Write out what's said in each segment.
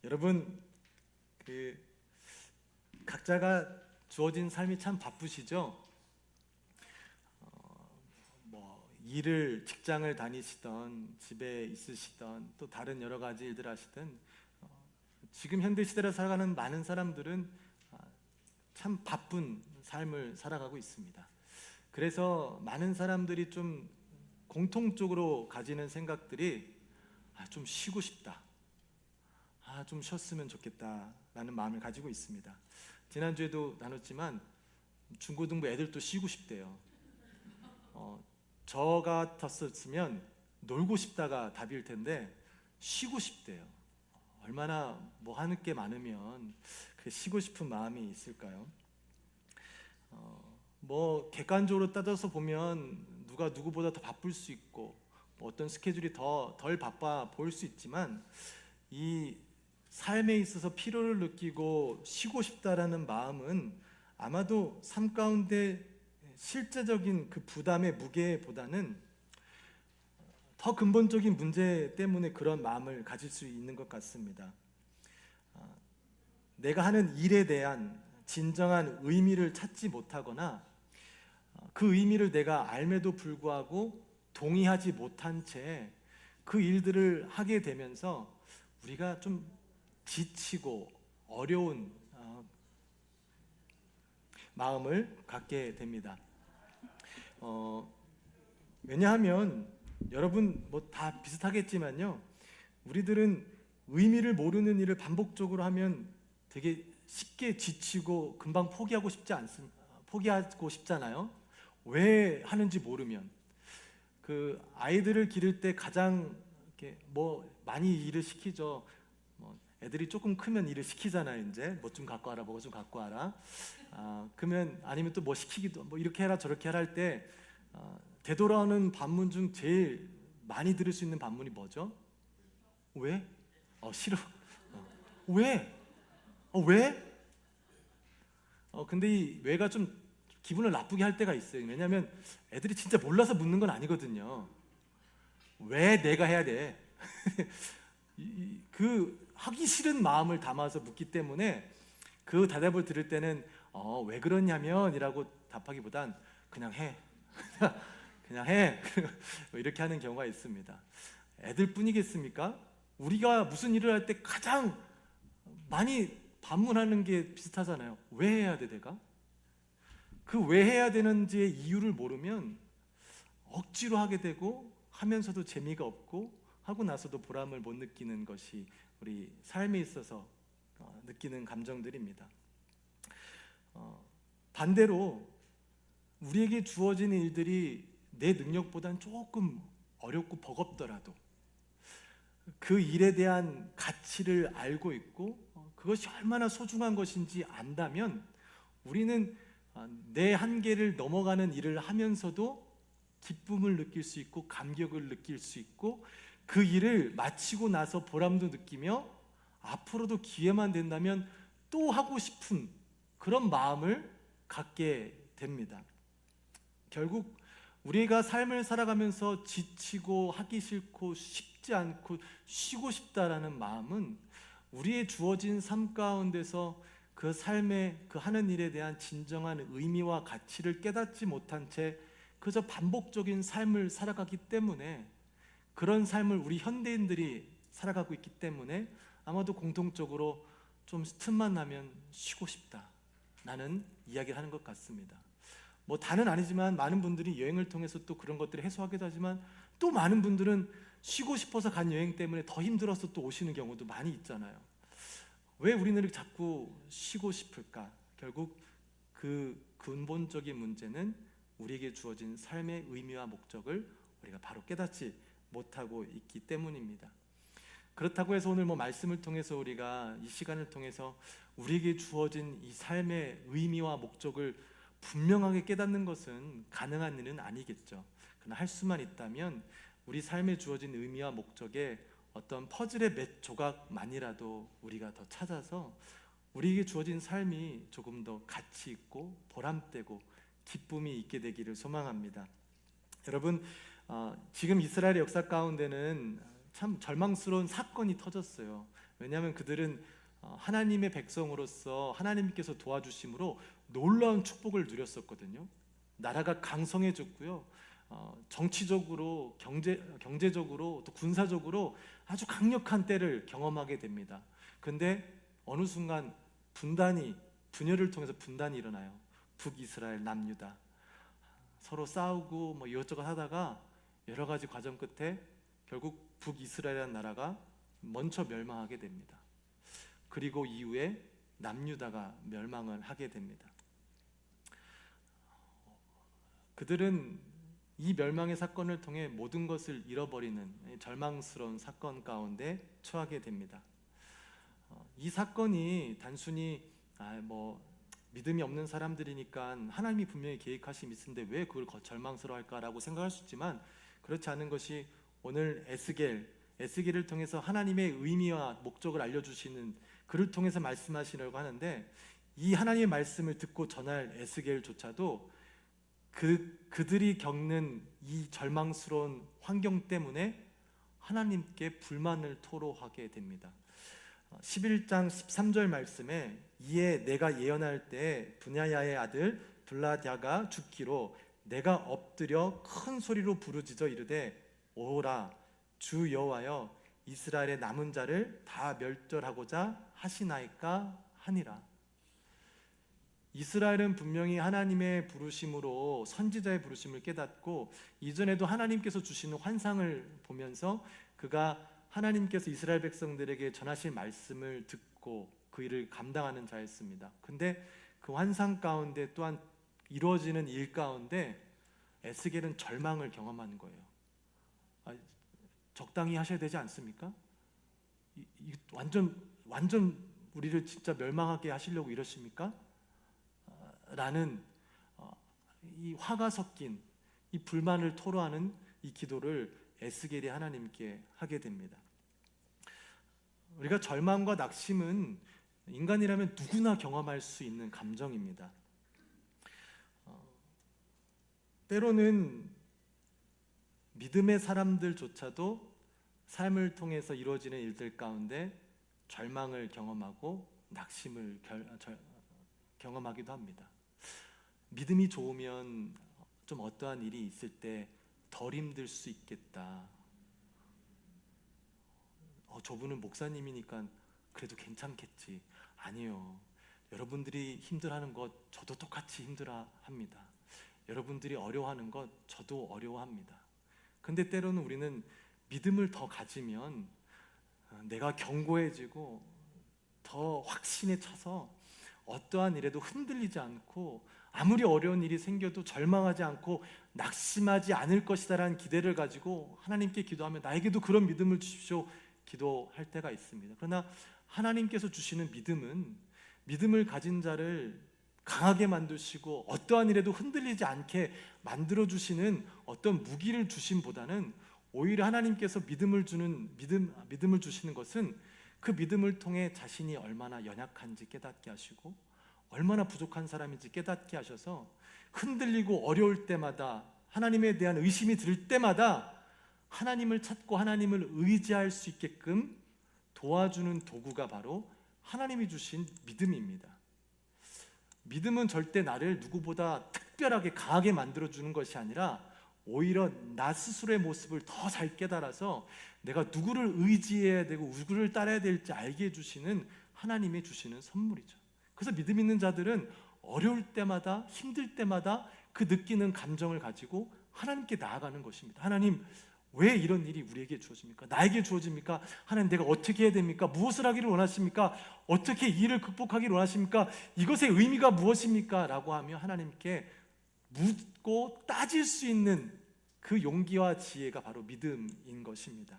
여러분, 그 각자가 주어진 삶이 참 바쁘시죠? 일을 직장을 다니시던 집에 있으시던 또 다른 여러 가지 일들 하시든 지금 현대 시대를 살아가는 많은 사람들은 참 바쁜 삶을 살아가고 있습니다. 그래서 많은 사람들이 좀 공통적으로 가지는 생각들이 좀 쉬고 싶다, 좀 쉬었으면 좋겠다라는 마음을 가지고 있습니다. 지난주에도 나눴지만 중고등부 애들도 쉬고 싶대요. 저 같았었으면 놀고 싶다가 답일 텐데 쉬고 싶대요. 얼마나 뭐 하는 게 많으면 그 쉬고 싶은 마음이 있을까요? 뭐 객관적으로 따져서 보면 누가 누구보다 더 바쁠 수 있고 뭐 어떤 스케줄이 덜 바빠 보일 수 있지만 이 삶에 있어서 피로를 느끼고 쉬고 싶다라는 마음은 아마도 삶 가운데 실제적인 그 부담의 무게보다는 더 근본적인 문제 때문에 그런 마음을 가질 수 있는 것 같습니다. 내가 하는 일에 대한 진정한 의미를 찾지 못하거나 그 의미를 내가 알매도 불구하고 동의하지 못한 채 그 일들을 하게 되면서 우리가 좀 지치고 어려운 마음을 갖게 됩니다. 왜냐하면 여러분 뭐 다 비슷하겠지만요, 우리들은 의미를 모르는 일을 반복적으로 하면 되게 쉽게 지치고 금방 포기하고 싶잖아요. 왜 하는지 모르면. 그 아이들을 기를 때 가장 이렇게 뭐 많이 일을 시키죠. 애들이 조금 크면 일을 시키잖아요. 이제 뭐 좀 갖고 와라, 뭐 좀 갖고 와라. 그러면 아니면 또 뭐 시키기도 뭐 이렇게 해라 저렇게 해라 할 때 되돌아오는 반문 중 제일 많이 들을 수 있는 반문이 뭐죠? 왜? 싫어. 왜? 왜? 근데 이 왜가 좀 기분을 나쁘게 할 때가 있어요. 왜냐하면 애들이 진짜 몰라서 묻는 건 아니거든요. 왜 내가 해야 돼? 그 하기 싫은 마음을 담아서 묻기 때문에 그 대답을 들을 때는 왜 그러냐면 이라고 답하기보단 그냥 해. 그냥 해. 이렇게 하는 경우가 있습니다. 애들 뿐이겠습니까? 우리가 무슨 일을 할 때 가장 많이 반문하는 게 비슷하잖아요. 왜 해야 돼 내가? 그 왜 해야 되는지의 이유를 모르면 억지로 하게 되고 하면서도 재미가 없고 하고 나서도 보람을 못 느끼는 것이 우리 삶에 있어서 느끼는 감정들입니다. 반대로 우리에게 주어진 일들이 내 능력보다는 조금 어렵고 버겁더라도 그 일에 대한 가치를 알고 있고 그것이 얼마나 소중한 것인지 안다면 우리는 내 한계를 넘어가는 일을 하면서도 기쁨을 느낄 수 있고 감격을 느낄 수 있고 그 일을 마치고 나서 보람도 느끼며 앞으로도 기회만 된다면 또 하고 싶은 그런 마음을 갖게 됩니다. 결국 우리가 삶을 살아가면서 지치고 하기 싫고 쉽지 않고 쉬고 싶다라는 마음은 우리의 주어진 삶 가운데서 그 삶의 그 하는 일에 대한 진정한 의미와 가치를 깨닫지 못한 채 그저 반복적인 삶을 살아가기 때문에 그런 삶을 우리 현대인들이 살아가고 있기 때문에 아마도 공통적으로 좀 틈만 나면 쉬고 싶다 라는 이야기를 하는 것 같습니다. 뭐 다는 아니지만 많은 분들이 여행을 통해서 또 그런 것들을 해소하기도 하지만 또 많은 분들은 쉬고 싶어서 간 여행 때문에 더 힘들어서 또 오시는 경우도 많이 있잖아요. 왜 우리는 자꾸 쉬고 싶을까? 결국 그 근본적인 문제는 우리에게 주어진 삶의 의미와 목적을 우리가 바로 깨닫지 못하고 있기 때문입니다. 그렇다고 해서 오늘 뭐 말씀을 통해서 우리가 이 시간을 통해서 우리에게 주어진 이 삶의 의미와 목적을 분명하게 깨닫는 것은 가능한 일은 아니겠죠. 그러나 할 수만 있다면 우리 삶에 주어진 의미와 목적에 어떤 퍼즐의 몇 조각만이라도 우리가 더 찾아서 우리에게 주어진 삶이 조금 더 가치 있고 보람되고 기쁨이 있게 되기를 소망합니다. 여러분, 지금 이스라엘의 역사 가운데는 참 절망스러운 사건이 터졌어요. 왜냐하면 그들은 하나님의 백성으로서 하나님께서 도와주심으로 놀라운 축복을 누렸었거든요. 나라가 강성해졌고요. 정치적으로, 경제적으로, 또 군사적으로 아주 강력한 때를 경험하게 됩니다. 근데 어느 순간 분열을 통해서 분단이 일어나요. 북이스라엘, 남유다. 서로 싸우고 뭐 이것저것 하다가 여러 가지 과정 끝에 결국 북이스라엘이라는 나라가 먼저 멸망하게 됩니다. 그리고 이후에 남유다가 멸망을 하게 됩니다. 그들은 이 멸망의 사건을 통해 모든 것을 잃어버리는 절망스러운 사건 가운데 처하게 됩니다. 이 사건이 단순히 믿음이 없는 사람들이니까 하나님이 분명히 계획하신 있는데 왜 그걸 절망스러워할까라고 생각할 수 있지만, 그렇지 않은 것이 오늘 에스겔을 통해서 하나님의 의미와 목적을 알려주시는 그를 통해서 말씀하시려고 하는데, 이 하나님의 말씀을 듣고 전할 에스겔조차도 그들이 겪는 이 절망스러운 환경 때문에 하나님께 불만을 토로하게 됩니다. 11장 13절 말씀에 이에 내가 예언할 때 분야야의 아들 블라랴가 죽기로 내가 엎드려 큰 소리로 부르짖어 이르되 오라 주 여호와여 이스라엘의 남은 자를 다 멸절하고자 하시나이까 하니라. 이스라엘은 분명히 하나님의 부르심으로 선지자의 부르심을 깨닫고 이전에도 하나님께서 주시는 환상을 보면서 그가 하나님께서 이스라엘 백성들에게 전하실 말씀을 듣고 그 일을 감당하는 자였습니다. 근데 그 환상 가운데 또한 이루어지는 일 가운데 에스겔은 절망을 경험하는 거예요. 적당히 하셔야 되지 않습니까? 완전 우리를 진짜 멸망하게 하시려고 이러십니까? 라는 이 화가 섞인 이 불만을 토로하는 이 기도를 에스겔이 하나님께 하게 됩니다. 우리가 절망과 낙심은 인간이라면 누구나 경험할 수 있는 감정입니다. 때로는 믿음의 사람들조차도 삶을 통해서 이루어지는 일들 가운데 절망을 경험하고 낙심을 경험하기도 합니다. 믿음이 좋으면 좀 어떠한 일이 있을 때 덜 힘들 수 있겠다. 저분은 목사님이니까 그래도 괜찮겠지. 아니요. 여러분들이 힘들어하는 것 저도 똑같이 힘들어합니다. 여러분들이 어려워하는 것 저도 어려워합니다. 근데 때로는 우리는 믿음을 더 가지면 내가 견고해지고 더 확신에 차서 어떠한 일에도 흔들리지 않고 아무리 어려운 일이 생겨도 절망하지 않고 낙심하지 않을 것이다라는 기대를 가지고 하나님께 기도하면 나에게도 그런 믿음을 주십시오 기도할 때가 있습니다. 그러나 하나님께서 주시는 믿음은 믿음을 가진 자를 강하게 만드시고 어떠한 일에도 흔들리지 않게 만들어주시는 어떤 무기를 주심보다는 오히려 하나님께서 믿음을 주시는 것은 그 믿음을 통해 자신이 얼마나 연약한지 깨닫게 하시고 얼마나 부족한 사람인지 깨닫게 하셔서 흔들리고 어려울 때마다 하나님에 대한 의심이 들 때마다 하나님을 찾고 하나님을 의지할 수 있게끔 도와주는 도구가 바로 하나님이 주신 믿음입니다. 믿음은 절대 나를 누구보다 특별하게 강하게 만들어주는 것이 아니라 오히려 나 스스로의 모습을 더 잘 깨달아서 내가 누구를 의지해야 되고 누구를 따라야 될지 알게 해주시는 하나님이 주시는 선물이죠. 그래서 믿음 있는 자들은 어려울 때마다 힘들 때마다 그 느끼는 감정을 가지고 하나님께 나아가는 것입니다. 하나님 왜 이런 일이 우리에게 주어집니까? 나에게 주어집니까? 하나님 내가 어떻게 해야 됩니까? 무엇을 하기를 원하십니까? 어떻게 이 일을 극복하기를 원하십니까? 이것의 의미가 무엇입니까? 라고 하며 하나님께 묻고 따질 수 있는 그 용기와 지혜가 바로 믿음인 것입니다.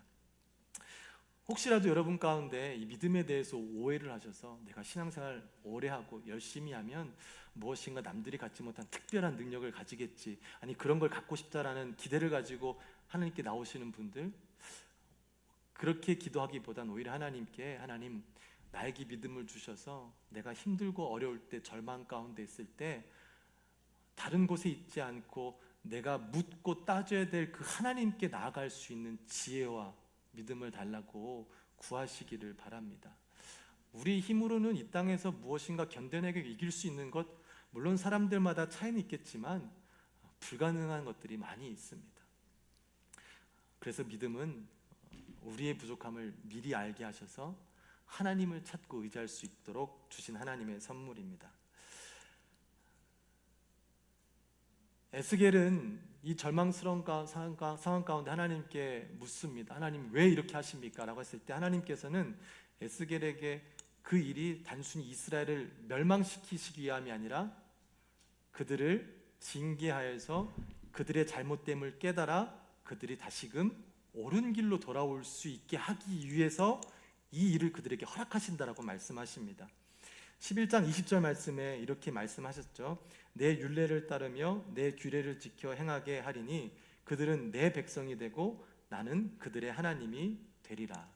혹시라도 여러분 가운데 이 믿음에 대해서 오해를 하셔서 내가 신앙생활 오래 하고 열심히 하면 무엇인가 남들이 갖지 못한 특별한 능력을 가지겠지, 아니 그런 걸 갖고 싶다라는 기대를 가지고 하나님께 나오시는 분들, 그렇게 기도하기보단 오히려 하나님께 하나님 나에게 믿음을 주셔서 내가 힘들고 어려울 때 절망 가운데 있을 때 다른 곳에 있지 않고 내가 묻고 따져야 될 그 하나님께 나아갈 수 있는 지혜와 믿음을 달라고 구하시기를 바랍니다. 우리 힘으로는 이 땅에서 무엇인가 견뎌내게 이길 수 있는 것, 물론 사람들마다 차이는 있겠지만 불가능한 것들이 많이 있습니다. 그래서 믿음은 우리의 부족함을 미리 알게 하셔서 하나님을 찾고 의지할 수 있도록 주신 하나님의 선물입니다. 에스겔은 이 절망스러운 상황 가운데 하나님께 묻습니다. 하나님 왜 이렇게 하십니까? 라고 했을 때 하나님께서는 에스겔에게 그 일이 단순히 이스라엘을 멸망시키시기 위함이 아니라 그들을 징계하여서 그들의 잘못됨을 깨달아 그들이 다시금 옳은 길로 돌아올 수 있게 하기 위해서 이 일을 그들에게 허락하신다라고 말씀하십니다. 11장 20절 말씀에 이렇게 말씀하셨죠. 내 율례를 따르며 내 규례를 지켜 행하게 하리니 그들은 내 백성이 되고 나는 그들의 하나님이 되리라.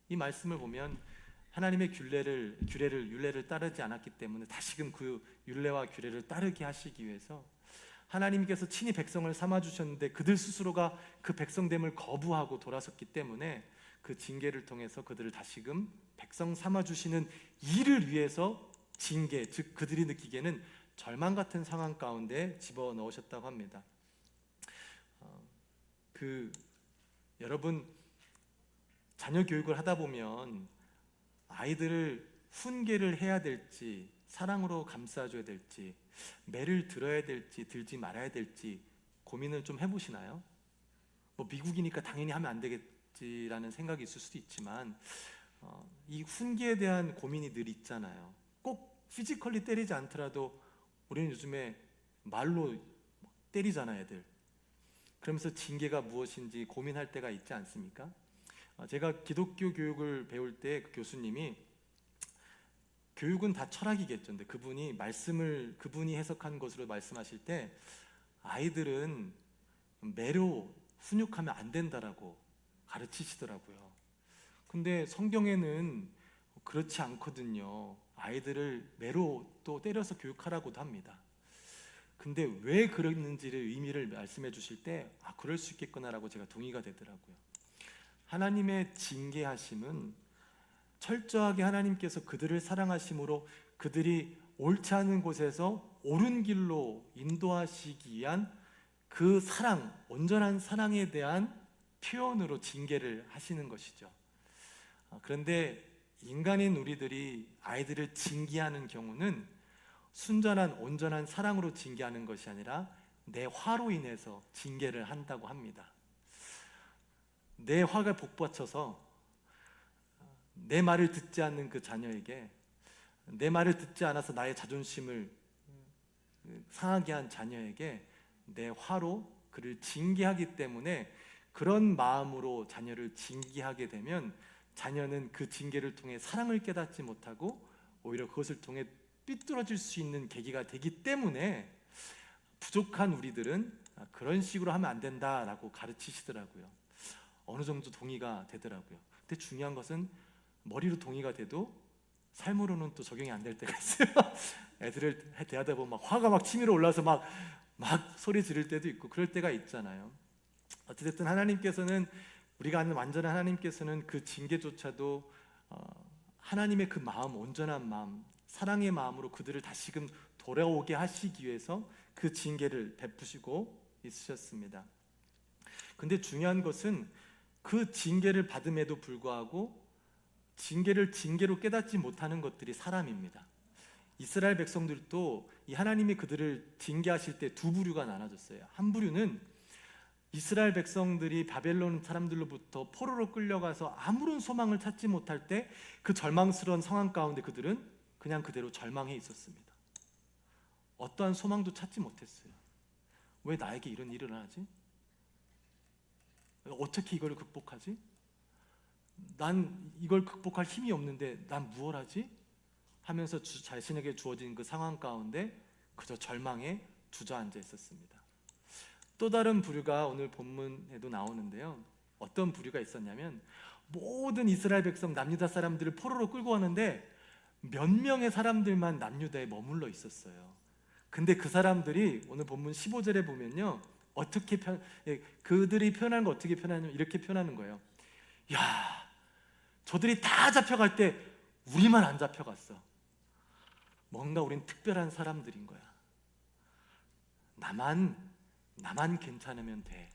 이 말씀을 보면 하나님의 율례를 따르지 않았기 때문에 다시금 그 율례와 규례를 따르게 하시기 위해서 하나님께서 친히 백성을 삼아 주셨는데 그들 스스로가 그 백성됨을 거부하고 돌아섰기 때문에 그 징계를 통해서 그들을 다시금 백성 삼아 주시는 일을 위해서 징계, 즉 그들이 느끼기에는 절망 같은 상황 가운데 집어넣으셨다고 합니다. 여러분 자녀 교육을 하다 보면 아이들을 훈계를 해야 될지 사랑으로 감싸줘야 될지 매를 들어야 될지 들지 말아야 될지 고민을 좀 해보시나요? 미국이니까 당연히 하면 안 되겠지라는 생각이 있을 수도 있지만 이 훈계에 대한 고민이 늘 있잖아요. 꼭 피지컬리 때리지 않더라도 우리는 요즘에 말로 때리잖아요, 애들. 그러면서 징계가 무엇인지 고민할 때가 있지 않습니까? 제가 기독교 교육을 배울 때 그 교수님이 교육은 다 철학이겠죠. 근데 그분이 해석한 것으로 말씀하실 때 아이들은 매로 훈육하면 안 된다라고 가르치시더라고요. 근데 성경에는 그렇지 않거든요. 아이들을 매로 또 때려서 교육하라고도 합니다. 근데 왜 그랬는지를 의미를 말씀해 주실 때 그럴 수 있겠구나라고 제가 동의가 되더라고요. 하나님의 징계하심은 철저하게 하나님께서 그들을 사랑하심으로 그들이 옳지 않은 곳에서 옳은 길로 인도하시기 위한 그 사랑, 온전한 사랑에 대한 표현으로 징계를 하시는 것이죠. 그런데 인간인 우리들이 아이들을 징계하는 경우는 순전한 온전한 사랑으로 징계하는 것이 아니라 내 화로 인해서 징계를 한다고 합니다. 내 화가 복받쳐서 내 말을 듣지 않는 그 자녀에게, 내 말을 듣지 않아서 나의 자존심을 상하게 한 자녀에게 내 화로 그를 징계하기 때문에 그런 마음으로 자녀를 징계하게 되면 자녀는 그 징계를 통해 사랑을 깨닫지 못하고 오히려 그것을 통해 삐뚤어질 수 있는 계기가 되기 때문에 부족한 우리들은 그런 식으로 하면 안 된다라고 가르치시더라고요. 어느 정도 동의가 되더라고요. 근데 중요한 것은 머리로 동의가 돼도 삶으로는 또 적용이 안 될 때가 있어요. 애들을 대하다 보면 막 화가 막 치밀어 올라서 막 소리 지를 때도 있고 그럴 때가 있잖아요. 어쨌든 하나님께서는, 우리가 아는 완전한 하나님께서는 그 징계조차도 하나님의 그 마음, 온전한 마음, 사랑의 마음으로 그들을 다시금 돌아오게 하시기 위해서 그 징계를 베푸시고 있으셨습니다. 근데 중요한 것은 그 징계를 받음에도 불구하고 징계를 징계로 깨닫지 못하는 것들이 사람입니다. 이스라엘 백성들도 이 하나님이 그들을 징계하실 때 두 부류가 나눠졌어요. 한 부류는 이스라엘 백성들이 바벨론 사람들로부터 포로로 끌려가서 아무런 소망을 찾지 못할 때 그 절망스러운 상황 가운데 그들은 그냥 그대로 절망해 있었습니다. 어떠한 소망도 찾지 못했어요. 왜 나에게 이런 일을 하지? 어떻게 이걸 극복하지? 난 이걸 극복할 힘이 없는데 난 무엇 하지? 하면서 자신에게 주어진 그 상황 가운데 그저 절망에 주저앉아 있었습니다. 또 다른 부류가 오늘 본문에도 나오는데요. 어떤 부류가 있었냐면 모든 이스라엘 백성 남유다 사람들을 포로로 끌고 왔는데 몇 명의 사람들만 남유다에 머물러 있었어요. 근데 그 사람들이 오늘 본문 15절에 보면요, 그들이 표현하는 거 어떻게 표현하냐면 이렇게 표현하는 거예요. 야, 저들이 다 잡혀갈 때 우리만 안 잡혀갔어. 뭔가 우린 특별한 사람들인 거야. 나만 괜찮으면 돼.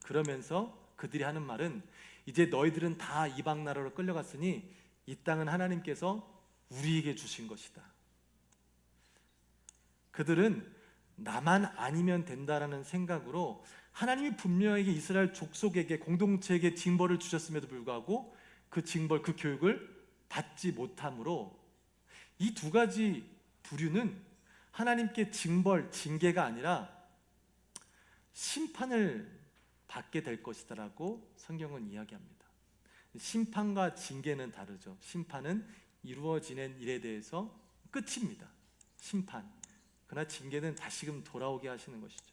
그러면서 그들이 하는 말은 이제 너희들은 다 이방 나라로 끌려갔으니 이 땅은 하나님께서 우리에게 주신 것이다. 그들은 나만 아니면 된다라는 생각으로 하나님이 분명하게 이스라엘 족속에게 공동체에게 징벌을 주셨음에도 불구하고 그 징벌, 그 교육을 받지 못함으로 이 두 가지 부류는 하나님께 징벌, 징계가 아니라 심판을 받게 될 것이다라고 성경은 이야기합니다. 심판과 징계는 다르죠. 심판은 이루어지는 일에 대해서 끝입니다. 심판. 그러나 징계는 다시금 돌아오게 하시는 것이죠.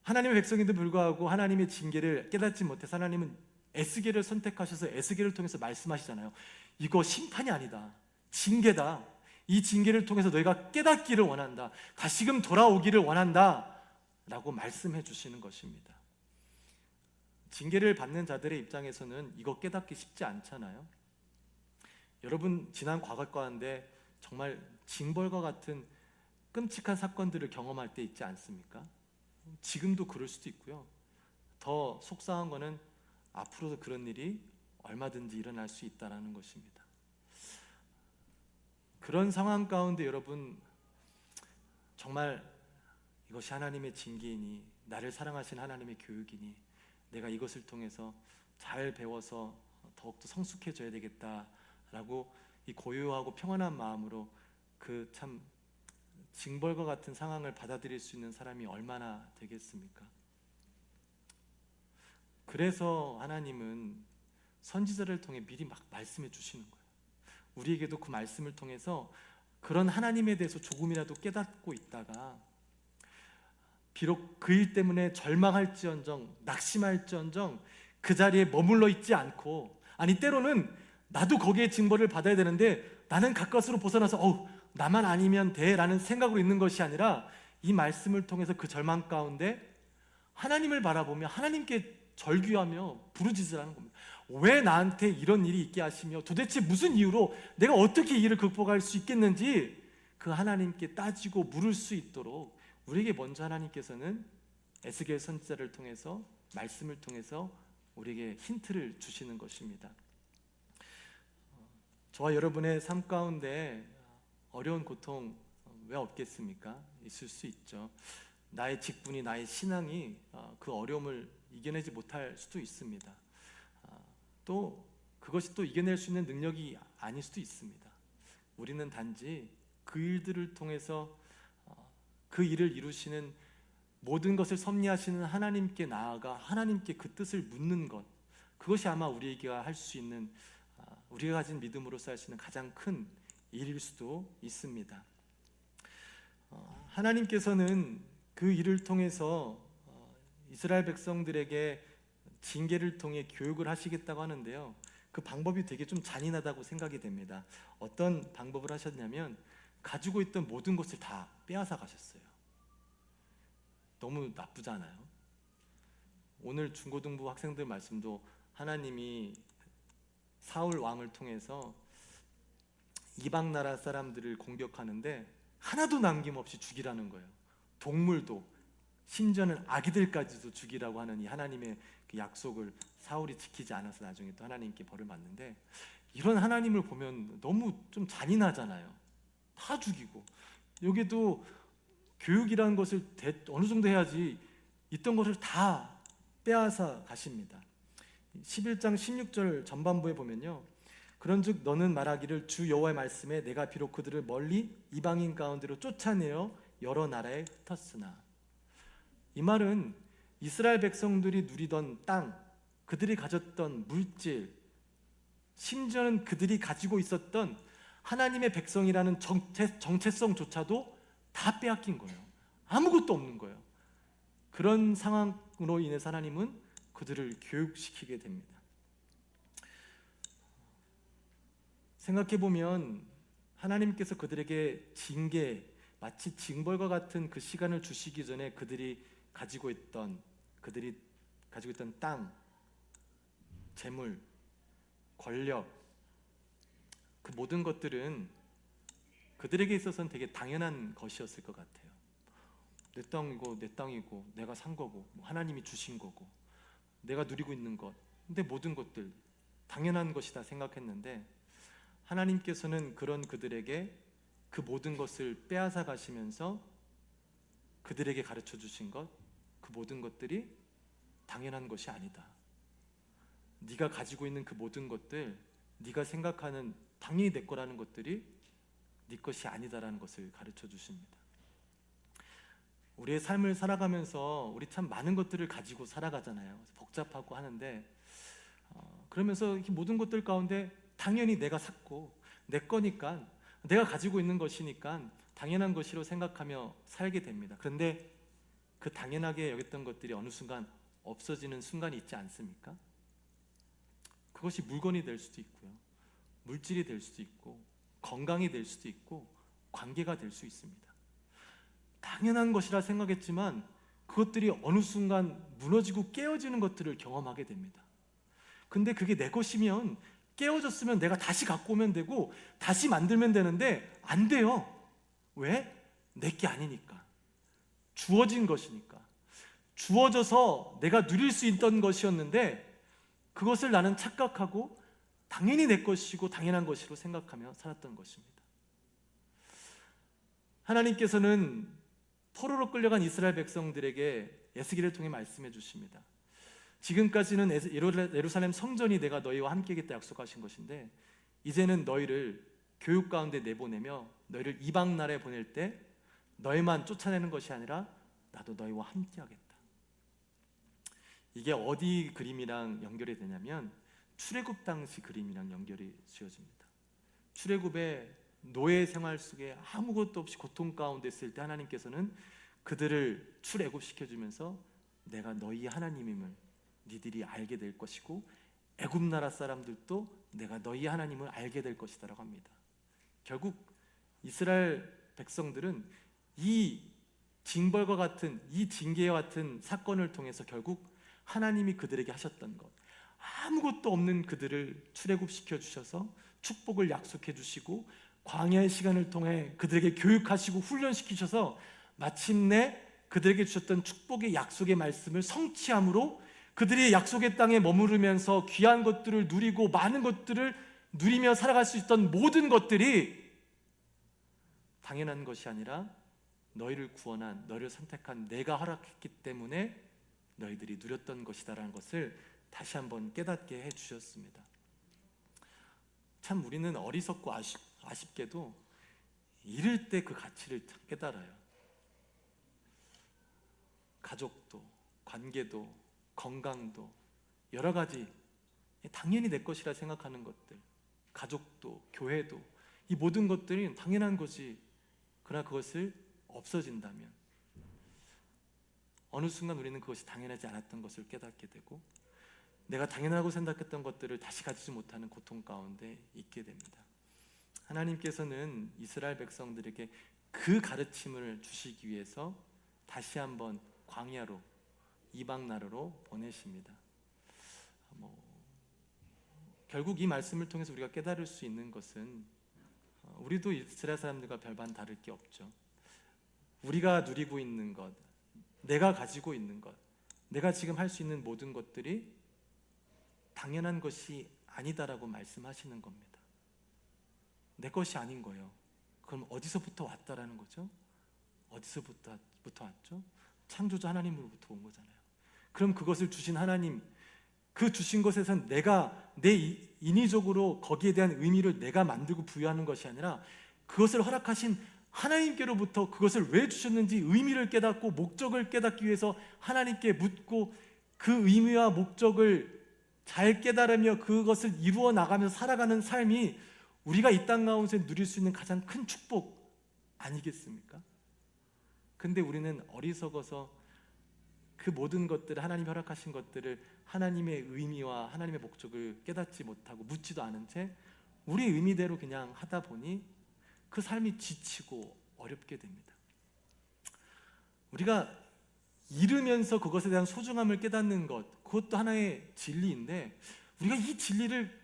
하나님의 백성인데도 불구하고 하나님의 징계를 깨닫지 못해서 하나님은 에스겔을 선택하셔서 에스겔을 통해서 말씀하시잖아요. 이거 심판이 아니다. 징계다. 이 징계를 통해서 너희가 깨닫기를 원한다. 다시금 돌아오기를 원한다. 라고 말씀해 주시는 것입니다. 징계를 받는 자들의 입장에서는 이거 깨닫기 쉽지 않잖아요. 여러분 지난 과거 가운데 정말 징벌과 같은 끔찍한 사건들을 경험할 때 있지 않습니까? 지금도 그럴 수도 있고요. 더 속상한 거는 앞으로도 그런 일이 얼마든지 일어날 수 있다는 것입니다. 그런 상황 가운데 여러분 정말 이것이 하나님의 징계이니 나를 사랑하신 하나님의 교육이니 내가 이것을 통해서 잘 배워서 더욱더 성숙해져야 되겠다라고 이 고요하고 평안한 마음으로 그 참 징벌과 같은 상황을 받아들일 수 있는 사람이 얼마나 되겠습니까? 그래서 하나님은 선지자를 통해 미리 막 말씀해 주시는 거예요. 우리에게도 그 말씀을 통해서 그런 하나님에 대해서 조금이라도 깨닫고 있다가 비록 그 일 때문에 절망할지언정 낙심할지언정 그 자리에 머물러 있지 않고, 아니 때로는 나도 거기에 징벌을 받아야 되는데 나는 가까스로 벗어나서 나만 아니면 돼 라는 생각으로 있는 것이 아니라 이 말씀을 통해서 그 절망 가운데 하나님을 바라보며 하나님께 절규하며 부르짖으라는 겁니다. 왜 나한테 이런 일이 있게 하시며 도대체 무슨 이유로 내가 어떻게 이 일을 극복할 수 있겠는지 그 하나님께 따지고 물을 수 있도록 우리에게 먼저 하나님께서는 에스겔 선지자를 통해서 말씀을 통해서 우리에게 힌트를 주시는 것입니다. 저와 여러분의 삶 가운데 어려운 고통 왜 없겠습니까? 있을 수 있죠. 나의 직분이, 나의 신앙이 그 어려움을 이겨내지 못할 수도 있습니다. 또 그것이 또 이겨낼 수 있는 능력이 아닐 수도 있습니다. 우리는 단지 그 일들을 통해서 그 일을 이루시는 모든 것을 섭리하시는 하나님께 나아가 하나님께 그 뜻을 묻는 것, 그것이 아마 우리가 할 수 있는, 우리가 가진 믿음으로서 할 수 있는 가장 큰 일일 수도 있습니다. 하나님께서는 그 일을 통해서 이스라엘 백성들에게 징계를 통해 교육을 하시겠다고 하는데요, 그 방법이 되게 좀 잔인하다고 생각이 됩니다. 어떤 방법을 하셨냐면 가지고 있던 모든 것을 다 빼앗아 가셨어요. 너무 나쁘잖아요. 오늘 중고등부 학생들 말씀도 하나님이 사울 왕을 통해서 이방 나라 사람들을 공격하는데 하나도 남김없이 죽이라는 거예요. 동물도, 심지어는 아기들까지도 죽이라고 하는 이 하나님의 그 약속을 사울이 지키지 않아서 나중에 또 하나님께 벌을 받는데, 이런 하나님을 보면 너무 좀 잔인하잖아요. 다 죽이고, 여기도 교육이라는 것을 어느 정도 해야지 있던 것을 다 빼앗아 가십니다. 11장 16절 전반부에 보면요, 그런즉 너는 말하기를 주 여호와의 말씀에 내가 비록 그들을 멀리 이방인 가운데로 쫓아내어 여러 나라에 흩었으나, 이 말은 이스라엘 백성들이 누리던 땅, 그들이 가졌던 물질, 심지어는 그들이 가지고 있었던 하나님의 백성이라는 정체성조차도 다 빼앗긴 거예요. 아무것도 없는 거예요. 그런 상황으로 인해서 하나님은 그들을 교육시키게 됩니다. 생각해보면 하나님께서 그들에게 징계, 마치 징벌과 같은 그 시간을 주시기 전에 그들이 가지고 있던 땅, 재물, 권력, 그 모든 것들은 그들에게 있어서는 되게 당연한 것이었을 것 같아요. 내 땅이고 내 땅이고 내가 산 거고 하나님이 주신 거고 내가 누리고 있는 것, 근데 모든 것들 당연한 것이다 생각했는데 하나님께서는 그런 그들에게 그 모든 것을 빼앗아 가시면서 그들에게 가르쳐 주신 것, 그 모든 것들이 당연한 것이 아니다. 네가 가지고 있는 그 모든 것들, 네가 생각하는 당연히 내 거라는 것들이 네 것이 아니다라는 것을 가르쳐 주십니다. 우리의 삶을 살아가면서 우리 참 많은 것들을 가지고 살아가잖아요. 복잡하고 하는데 그러면서 이 모든 것들 가운데 당연히 내가 샀고 내 거니까 내가 가지고 있는 것이니까 당연한 것이로 생각하며 살게 됩니다. 그런데 그 당연하게 여겼던 것들이 어느 순간 없어지는 순간이 있지 않습니까? 그것이 물건이 될 수도 있고요, 물질이 될 수도 있고, 건강이 될 수도 있고, 관계가 될 수 있습니다. 당연한 것이라 생각했지만 그것들이 어느 순간 무너지고 깨어지는 것들을 경험하게 됩니다. 근데 그게 내 것이면, 깨어졌으면 내가 다시 갖고 오면 되고 다시 만들면 되는데 안 돼요. 왜? 내게 아니니까. 주어진 것이니까. 주어져서 내가 누릴 수 있던 것이었는데 그것을 나는 착각하고 당연히 내 것이고 당연한 것이로 생각하며 살았던 것입니다. 하나님께서는 포로로 끌려간 이스라엘 백성들에게 에스겔을 통해 말씀해 주십니다. 지금까지는 예루살렘 성전이 내가 너희와 함께하겠다 약속하신 것인데 이제는 너희를 교육 가운데 내보내며 너희를 이방 나라에 보낼 때 너희만 쫓아내는 것이 아니라 나도 너희와 함께하겠다. 이게 어디 그림이랑 연결이 되냐면 출애굽 당시 그림이랑 연결이 지어집니다. 출애굽의 노예 생활 속에 아무것도 없이 고통 가운데 있을 때 하나님께서는 그들을 출애굽시켜주면서 내가 너희 하나님임을 니들이 알게 될 것이고 애굽 나라 사람들도 내가 너희 하나님을 알게 될 것이다 라고 합니다. 결국 이스라엘 백성들은 이 징벌과 같은, 이 징계와 같은 사건을 통해서 결국 하나님이 그들에게 하셨던 것, 아무것도 없는 그들을 출애굽시켜 주셔서 축복을 약속해 주시고 광야의 시간을 통해 그들에게 교육하시고 훈련시키셔서 마침내 그들에게 주셨던 축복의 약속의 말씀을 성취함으로 그들이 약속의 땅에 머무르면서 귀한 것들을 누리고 많은 것들을 누리며 살아갈 수 있던 모든 것들이 당연한 것이 아니라 너희를 구원한, 너희를 선택한 내가 허락했기 때문에 너희들이 누렸던 것이다라는 것을 다시 한번 깨닫게 해주셨습니다. 참 우리는 어리석고 아쉽게도 이럴 때 그 가치를 깨달아요. 가족도, 관계도, 건강도, 여러 가지 당연히 내 것이라 생각하는 것들, 가족도, 교회도, 이 모든 것들이 당연한 것이, 그러나 그것을 없어진다면 어느 순간 우리는 그것이 당연하지 않았던 것을 깨닫게 되고 내가 당연하고 생각했던 것들을 다시 가지지 못하는 고통 가운데 있게 됩니다. 하나님께서는 이스라엘 백성들에게 그 가르침을 주시기 위해서 다시 한번 광야로, 이방 나라로 보내십니다. 결국 이 말씀을 통해서 우리가 깨달을 수 있는 것은 우리도 이스라엘 사람들과 별반 다를 게 없죠. 우리가 누리고 있는 것, 내가 가지고 있는 것, 내가 지금 할 수 있는 모든 것들이 당연한 것이 아니다라고 말씀하시는 겁니다. 내 것이 아닌 거예요. 그럼 어디서부터 왔다라는 거죠? 어디서부터 왔죠? 창조주 하나님으로부터 온 거잖아요. 그럼 그것을 주신 하나님, 그 주신 것에선 내가 내 인위적으로 거기에 대한 의미를 내가 만들고 부여하는 것이 아니라 그것을 허락하신 하나님께로부터 그것을 왜 주셨는지 의미를 깨닫고 목적을 깨닫기 위해서 하나님께 묻고 그 의미와 목적을 잘 깨달으며 그것을 이루어 나가면서 살아가는 삶이 우리가 이 땅 가운데 누릴 수 있는 가장 큰 축복 아니겠습니까? 근데 우리는 어리석어서 그 모든 것들을, 하나님이 허락하신 것들을 하나님의 의미와 하나님의 목적을 깨닫지 못하고 묻지도 않은 채 우리 의미대로 그냥 하다 보니 그 삶이 지치고 어렵게 됩니다. 우리가 잃으면서 그것에 대한 소중함을 깨닫는 것, 그것도 하나의 진리인데 우리가 이 진리를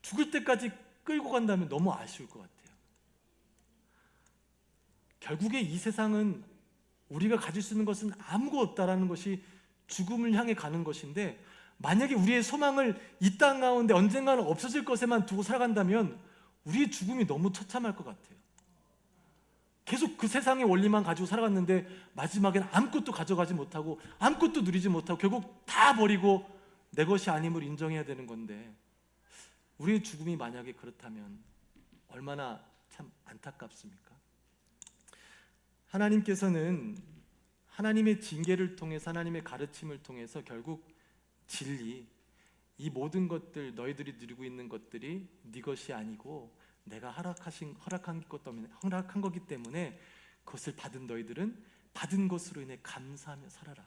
죽을 때까지 끌고 간다면 너무 아쉬울 것 같아요. 결국에 이 세상은 우리가 가질 수 있는 것은 아무것도 없다라는 것이 죽음을 향해 가는 것인데, 만약에 우리의 소망을 이 땅 가운데 언젠가는 없어질 것에만 두고 살아간다면 우리의 죽음이 너무 처참할 것 같아요. 계속 그 세상의 원리만 가지고 살아갔는데 마지막엔 아무것도 가져가지 못하고 아무것도 누리지 못하고 결국 다 버리고 내 것이 아님을 인정해야 되는 건데, 우리의 죽음이 만약에 그렇다면 얼마나 참 안타깝습니까? 하나님께서는 하나님의 징계를 통해서, 하나님의 가르침을 통해서 결국 진리, 이 모든 것들, 너희들이 누리고 있는 것들이 네 것이 아니고 내가 허락한 거기 때문에 그것을 받은 너희들은 받은 것으로 인해 감사하며 살아라.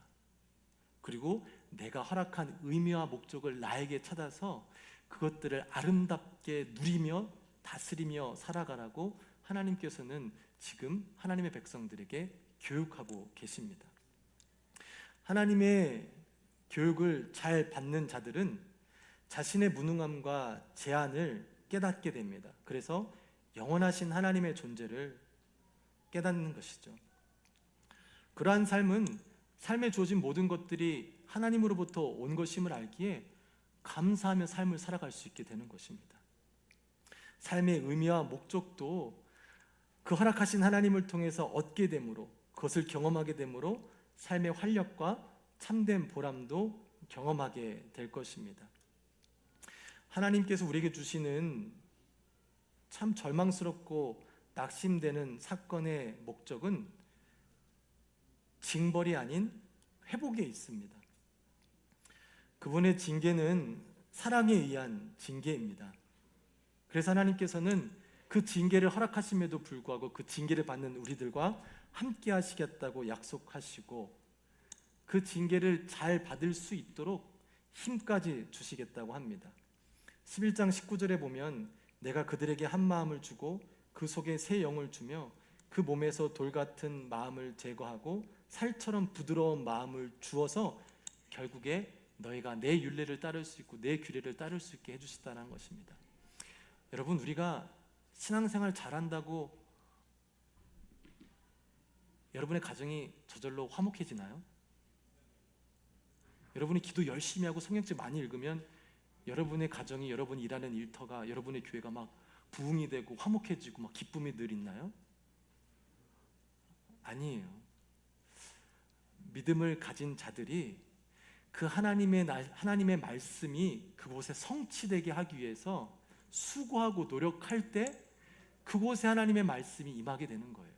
그리고 내가 허락한 의미와 목적을 나에게 찾아서 그것들을 아름답게 누리며 다스리며 살아가라고 하나님께서는 지금 하나님의 백성들에게 교육하고 계십니다. 하나님의 교육을 잘 받는 자들은 자신의 무능함과 제한을 깨닫게 됩니다. 그래서 영원하신 하나님의 존재를 깨닫는 것이죠. 그러한 삶은 삶에 주어진 모든 것들이 하나님으로부터 온 것임을 알기에 감사하며 삶을 살아갈 수 있게 되는 것입니다. 삶의 의미와 목적도 그 허락하신 하나님을 통해서 얻게 되므로, 그것을 경험하게 되므로 삶의 활력과 참된 보람도 경험하게 될 것입니다. 하나님께서 우리에게 주시는 참 절망스럽고 낙심되는 사건의 목적은 징벌이 아닌 회복에 있습니다. 그분의 징계는 사랑에 의한 징계입니다. 그래서 하나님께서는 그 징계를 허락하심에도 불구하고 그 징계를 받는 우리들과 함께 하시겠다고 약속하시고, 그 징계를 잘 받을 수 있도록 힘까지 주시겠다고 합니다. 11장 19절에 보면 내가 그들에게 한 마음을 주고 그 속에 새 영을 주며 그 몸에서 돌 같은 마음을 제거하고 살처럼 부드러운 마음을 주어서 결국에 너희가 내 율례를 따를 수 있고 내 규례를 따를 수 있게 해주시다는 것입니다. 여러분, 우리가 신앙생활 잘한다고 여러분의 가정이 저절로 화목해지나요? 여러분이 기도 열심히 하고 성경책 많이 읽으면 여러분의 가정이, 여러분이 일하는 일터가, 여러분의 교회가 막 부흥이 되고 화목해지고 막 기쁨이 늘 있나요? 아니에요. 믿음을 가진 자들이 그 하나님의 말씀이 그곳에 성취되게 하기 위해서 수고하고 노력할 때 그곳에 하나님의 말씀이 임하게 되는 거예요.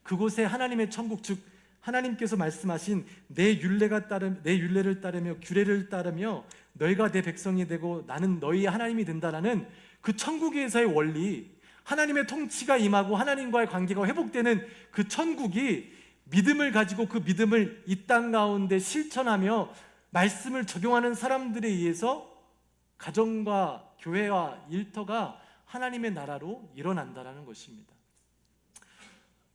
그곳에 하나님의 천국, 즉 하나님께서 말씀하신 내 율례를 따르며 규례를 따르며 너희가 내 백성이 되고 나는 너희의 하나님이 된다라는 그 천국에서의 원리, 하나님의 통치가 임하고 하나님과의 관계가 회복되는 그 천국이 믿음을 가지고 그 믿음을 이 땅 가운데 실천하며 말씀을 적용하는 사람들에 의해서 가정과 교회와 일터가 하나님의 나라로 일어난다라는 것입니다.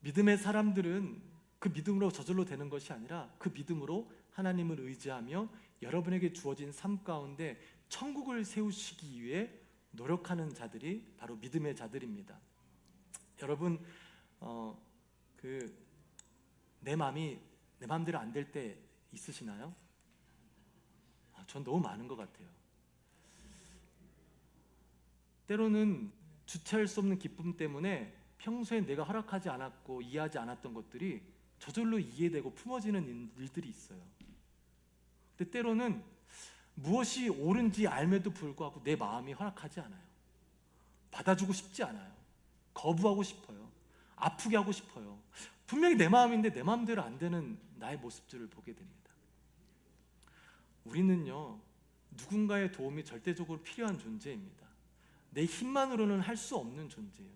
믿음의 사람들은 그 믿음으로 저절로 되는 것이 아니라 그 믿음으로 하나님을 의지하며 여러분에게 주어진 삶 가운데 천국을 세우시기 위해 노력하는 자들이 바로 믿음의 자들입니다. 여러분, 내 마음이 내 마음대로 안 될 때 있으시나요? 전 너무 많은 것 같아요. 때로는 주체할 수 없는 기쁨 때문에 평소에 내가 허락하지 않았고 이해하지 않았던 것들이 저절로 이해되고 품어지는 일들이 있어요. 근데 때로는 무엇이 옳은지 알면도 불구하고 내 마음이 허락하지 않아요. 받아주고 싶지 않아요. 거부하고 싶어요. 아프게 하고 싶어요. 분명히 내 마음인데 내 마음대로 안 되는 나의 모습들을 보게 됩니다. 우리는요, 누군가의 도움이 절대적으로 필요한 존재입니다. 내 힘만으로는 할 수 없는 존재예요.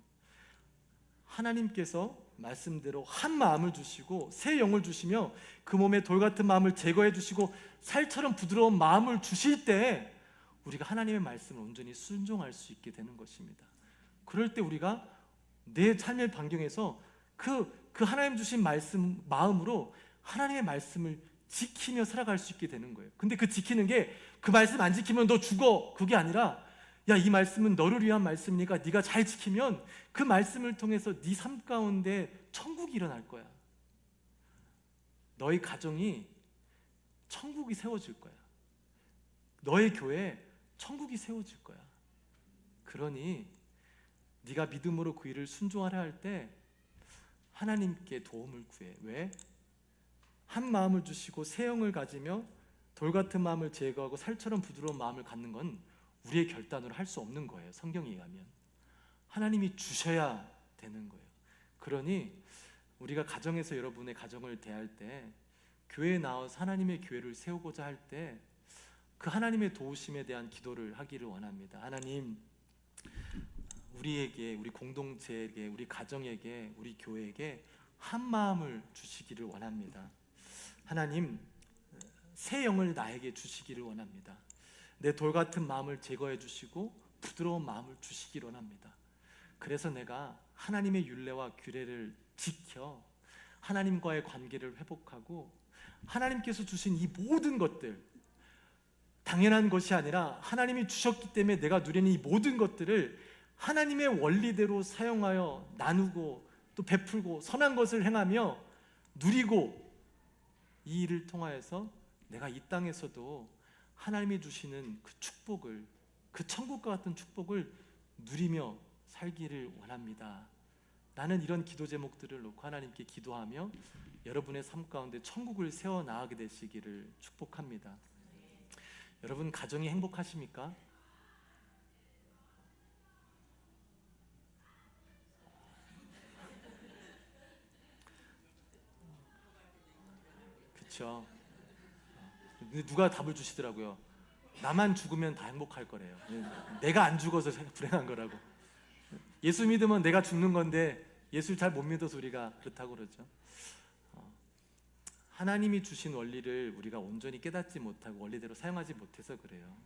하나님께서 말씀대로 한 마음을 주시고 새 영을 주시며 그 몸에 돌 같은 마음을 제거해 주시고 살처럼 부드러운 마음을 주실 때 우리가 하나님의 말씀을 온전히 순종할 수 있게 되는 것입니다. 그럴 때 우리가 내 삶의 반경에서 그 하나님 주신 말씀 마음으로 하나님의 말씀을 지키며 살아갈 수 있게 되는 거예요. 근데 그 지키는 게 그 말씀 안 지키면 너 죽어, 그게 아니라 야, 이 말씀은 너를 위한 말씀이니까 네가 잘 지키면 그 말씀을 통해서 네 삶 가운데 천국이 일어날 거야. 너희 가정이 천국이 세워질 거야. 너의 교회에 천국이 세워질 거야. 그러니 네가 믿음으로 그 일을 순종하려 할 때 하나님께 도움을 구해. 왜? 한 마음을 주시고 새 영을 가지며 돌 같은 마음을 제거하고 살처럼 부드러운 마음을 갖는 건 우리의 결단으로 할 수 없는 거예요. 성경에 의하면 하나님이 주셔야 되는 거예요. 그러니 우리가 가정에서 여러분의 가정을 대할 때, 교회에 나와서 하나님의 교회를 세우고자 할 때 그 하나님의 도우심에 대한 기도를 하기를 원합니다. 하나님, 우리에게, 우리 공동체에게, 우리 가정에게, 우리 교회에게 한 마음을 주시기를 원합니다. 하나님, 새 영을 나에게 주시기를 원합니다. 내 돌 같은 마음을 제거해 주시고 부드러운 마음을 주시기를 원합니다. 그래서 내가 하나님의 율례와 규례를 지켜 하나님과의 관계를 회복하고 하나님께서 주신 이 모든 것들, 당연한 것이 아니라 하나님이 주셨기 때문에 내가 누리는 이 모든 것들을 하나님의 원리대로 사용하여 나누고 또 베풀고 선한 것을 행하며 누리고, 이 일을 통하여서 내가 이 땅에서도 하나님이 주시는 그 축복을, 그 천국과 같은 축복을 누리며 살기를 원합니다. 나는 이런 기도 제목들을 놓고 하나님께 기도하며 여러분의 삶 가운데 천국을 세워 나가게 되시기를 축복합니다. 여러분, 가정이 행복하십니까? 그렇죠. 누가 답을 주시더라고요. 나만 죽으면 다 행복할 거래요. 내가 안 죽어서 불행한 거라고. 예수 믿으면 내가 죽는 건데 예수를 잘 못 믿어서 우리가 그렇다고 그러죠. 하나님이 주신 원리를 우리가 온전히 깨닫지 못하고 원리대로 사용하지 못해서 그래요.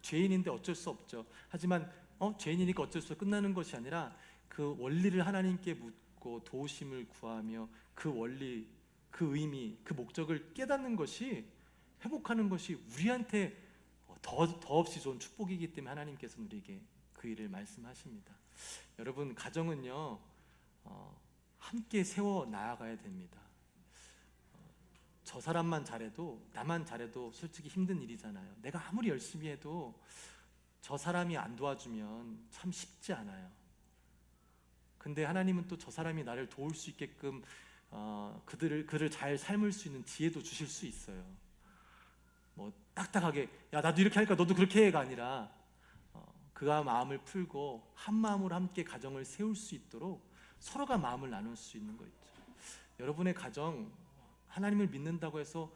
죄인인데 어쩔 수 없죠. 하지만 죄인이니까 어쩔 수 없어 끝나는 것이 아니라 그 원리를 하나님께 묻고 도우심을 구하며 그 원리, 그 의미, 그 목적을 깨닫는 것이, 회복하는 것이 우리한테 더없이 좋은 축복이기 때문에 하나님께서는 우리에게 그 일을 말씀하십니다. 여러분, 가정은요 함께 세워 나아가야 됩니다. 저 사람만 잘해도, 나만 잘해도 솔직히 힘든 일이잖아요. 내가 아무리 열심히 해도 저 사람이 안 도와주면 참 쉽지 않아요. 근데 하나님은 또 저 사람이 나를 도울 수 있게끔 그를 잘 삶을 수 있는 지혜도 주실 수 있어요. 뭐 딱딱하게 야 나도 이렇게 하니까 너도 그렇게 해가 아니라 그가 마음을 풀고 한 마음으로 함께 가정을 세울 수 있도록 서로가 마음을 나눌 수 있는 거 있죠. 여러분의 가정, 하나님을 믿는다고 해서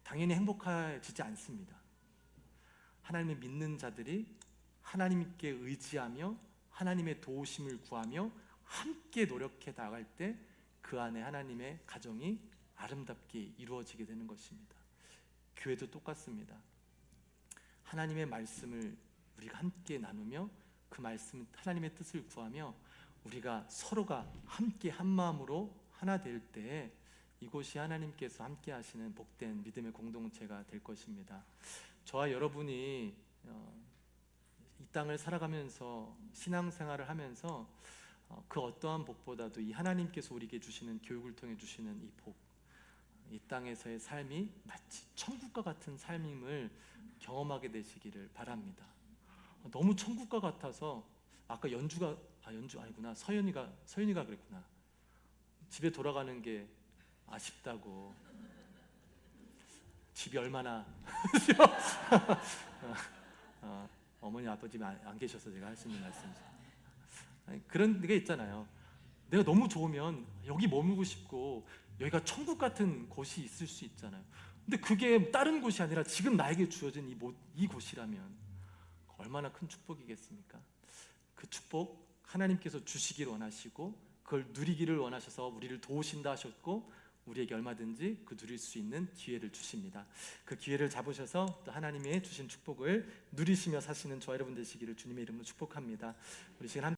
당연히 행복해지지 않습니다. 하나님을 믿는 자들이 하나님께 의지하며 하나님의 도우심을 구하며 함께 노력해 나갈 때 그 안에 하나님의 가정이 아름답게 이루어지게 되는 것입니다. 교회도 똑같습니다. 하나님의 말씀을 우리가 함께 나누며 그 말씀, 하나님의 뜻을 구하며 우리가 서로가 함께 한 마음으로 하나 될 때에 이곳이 하나님께서 함께 하시는 복된 믿음의 공동체가 될 것입니다. 저와 여러분이 이 땅을 살아가면서 신앙생활을 하면서 그 어떠한 복보다도 이 하나님께서 우리에게 주시는, 교육을 통해 주시는 이 복, 이 땅에서의 삶이 마치 천국과 같은 삶임을 경험하게 되시기를 바랍니다. 너무 천국과 같아서 아까 연주 아니구나, 서연이가 그랬구나. 집에 돌아가는 게 아쉽다고. 집이 얼마나 어머니 아버지 안 계셔서 제가 할 수 있는 말씀이죠. 그런 게 있잖아요. 내가 너무 좋으면 여기 머물고 싶고 여기가 천국 같은 곳이 있을 수 있잖아요. 근데 그게 다른 곳이 아니라 지금 나에게 주어진 이 곳이라면 얼마나 큰 축복이겠습니까? 그 축복 하나님께서 주시기를 원하시고 그걸 누리기를 원하셔서 우리를 도우신다 하셨고 우리에게 얼마든지 그 누릴 수 있는 기회를 주십니다. 그 기회를 잡으셔서 또 하나님의 주신 축복을 누리시며 사시는 저와 여러분 되시기를 주님의 이름으로 축복합니다. 우리 시간